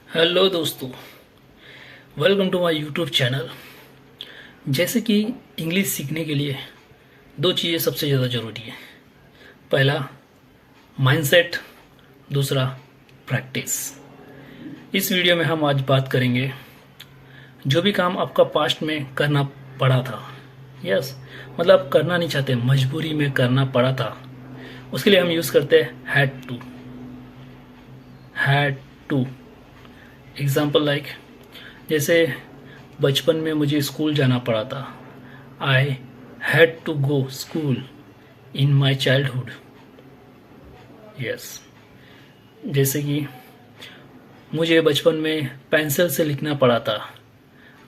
Hello दोस्तों, welcome to my YouTube channel. जैसे कि इंग्लिश सीखने के लिए दो चीज़ें सबसे ज़्यादा ज़रूरी है। पहला माइंडसेट, दूसरा प्रैक्टिस। इस वीडियो में हम आज बात करेंगे जो भी काम आपका पास्ट में करना पड़ा था। यस, मतलब आप करना नहीं चाहते, मजबूरी में करना पड़ा था, उसके लिए हम यूज़ करते हैं हैड टू। एग्जाम्पल लाइक, जैसे बचपन में मुझे स्कूल जाना पड़ा था। I had to go school in my childhood. Yes, जैसे कि मुझे बचपन में पेंसिल से लिखना पड़ा था।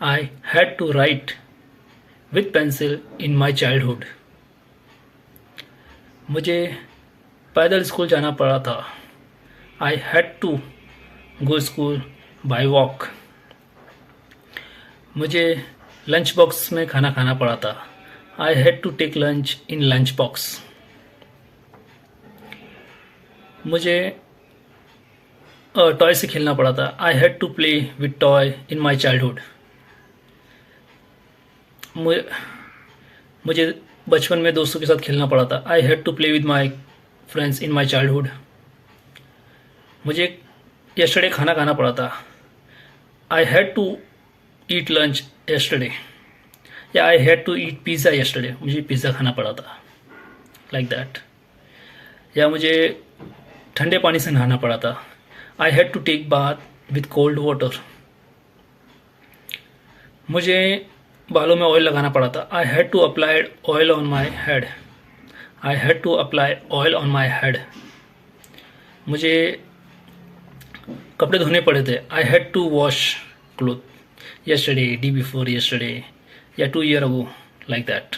I had to write with pencil in my childhood. मुझे पैदल स्कूल जाना पड़ा था। I had to go school by walk. मुझे लंच बॉक्स में खाना खाना पड़ा था। I had to take lunch in lunch box. मुझे टॉय से खेलना पड़ा था। I had to play with toy in my childhood. मुझे बचपन में दोस्तों के साथ खेलना पड़ा था। I had to play with my friends in my childhood. मुझे यस्टरडे खाना खाना पड़ा था। I had to eat lunch yesterday, या I had to eat pizza yesterday. मुझे पिज़्ज़ा खाना पड़ा था, लाइक दैट। या मुझे ठंडे पानी से नहाना पड़ा था। I had to take bath with cold water. मुझे बालों में ऑयल लगाना पड़ा था। I had to apply oil on my head. I had to apply oil on my head. मुझे कपड़े धोने पड़े थे। I had to wash cloth yesterday, day before yesterday, या 2 ईयर अगो, लाइक दैट।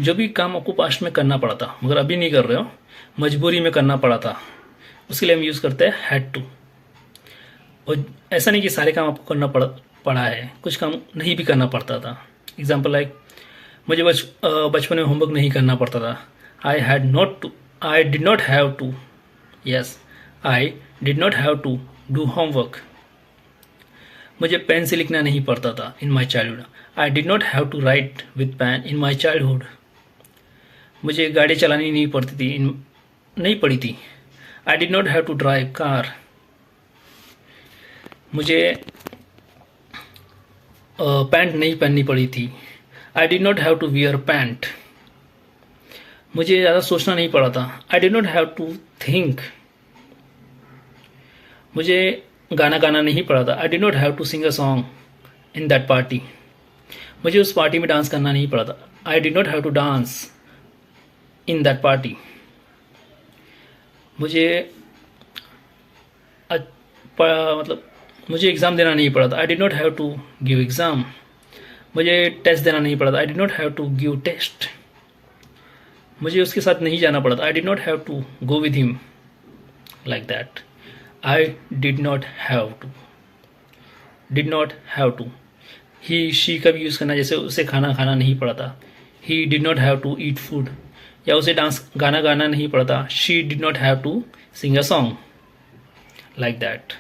जो भी काम आपको पास्ट में करना पड़ा था मगर अभी नहीं कर रहे हो, मजबूरी में करना पड़ा था, उसके लिए हम यूज़ करते हैं हैड टू। और ऐसा नहीं कि सारे काम आपको करना पड़ा है, कुछ काम नहीं भी करना पड़ता था। एग्जाम्पल लाइक, मुझे बचपन में होमवर्क नहीं करना पड़ता था। I did not have to, yes, I did not have to do homework. मुझे पेन से लिखना नहीं पड़ता था in my childhood. I did not have to write with pen in my childhood. मुझे गाड़ी चलानी नहीं पड़ी थी। I did not have to drive car. मुझे पैंट नहीं पहननी पड़ी थी। I did not have to wear pant. मुझे ज़्यादा सोचना नहीं पड़ा था। I did not have to think. मुझे गाना गाना नहीं पड़ा था। I did not have to sing a song in that party. मुझे उस पार्टी में डांस करना नहीं पड़ा था। I did not have to dance in that party. मुझे एग्ज़ाम देना नहीं पड़ा था। I did not have to give exam. मुझे टेस्ट देना नहीं पड़ा था। I did not have to give test. मुझे उसके साथ नहीं जाना पड़ा था। I did not have to go with him, like that. I did not have to, did not have to. He she का भी यूज़ करना, जैसे उसे खाना खाना नहीं पड़ा था। He did not have to eat food. या उसे गाना गाना नहीं पड़ा था। She did not have to sing a song, like that.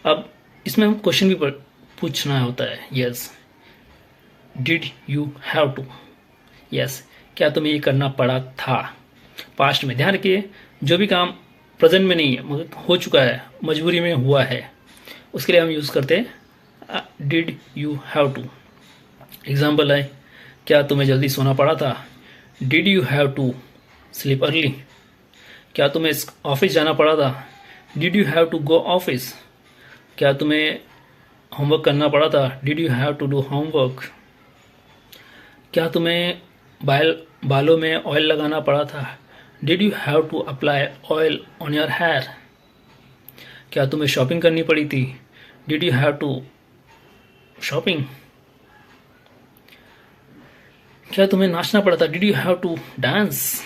अब इसमें हम क्वेश्चन भी पूछना होता है। Yes, did you have to, yes, क्या तुम्हें ये करना पड़ा था पास्ट में। ध्यान रखिए, जो भी काम प्रेजेंट में नहीं है मगर हो चुका है, मजबूरी में हुआ है, उसके लिए हम यूज़ करते हैं did you have to. Example है, क्या तुम्हें जल्दी सोना पड़ा था। Did you have to sleep early. क्या तुम्हें ऑफिस जाना पड़ा था। Did you have to go office. क्या तुम्हें होमवर्क करना पड़ा था। Did you have to do homework. क्या तुम्हें बालों में ऑयल लगाना पड़ा था। Did you have to apply oil on your hair. क्या तुम्हें शॉपिंग करनी पड़ी थी। Did you have to shopping. क्या तुम्हें नाचना पड़ा था। Did you have to dance.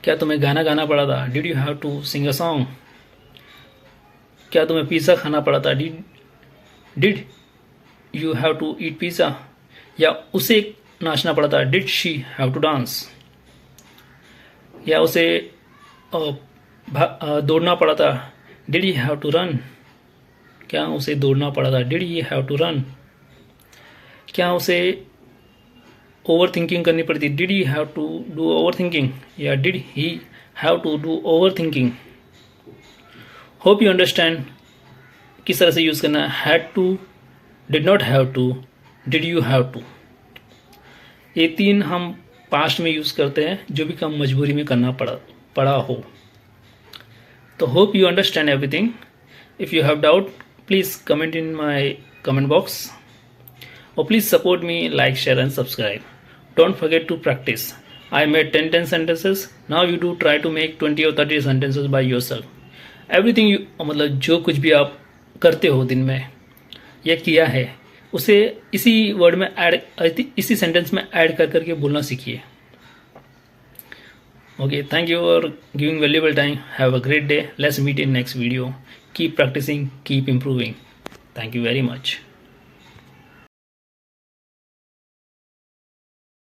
क्या तुम्हें गाना गाना पड़ा था। Did you have to sing a song. क्या तुम्हें पिज़्ज़ा खाना पड़ा था। Did you have to eat pizza. या उसे नाचना पड़ा था। Did she have to dance. या उसे दौड़ना पड़ा था। Did he have to run, क्या उसे दौड़ना पड़ा था, did he have to run. क्या उसे ओवर थिंकिंग करनी पड़ी थी, did he have to do over thinking, या did he have to do over thinking. Hope you understand किस तरह से यूज़ करना है, had to, did not have to, did you have to. ये तीन हम पास्ट में यूज़ करते हैं जो भी काम मजबूरी में करना पड़ा हो। तो hope you understand everything. If you have doubt please comment in my comment box, or please support me, like, share and subscribe. Don't forget to practice. I made 10 sentences. Now you do try to make 20 or 30 sentences by yourself. Everything you मतलब जो कुछ भी आप करते हो दिन में या किया है उसे इसी वर्ड में ऐड, इसी सेंटेंस में ऐड कर करके बोलना सीखिए। Okay, thank you for giving valuable time. Have a great day. Let's meet in next video. Keep practicing, keep improving. Thank you very much.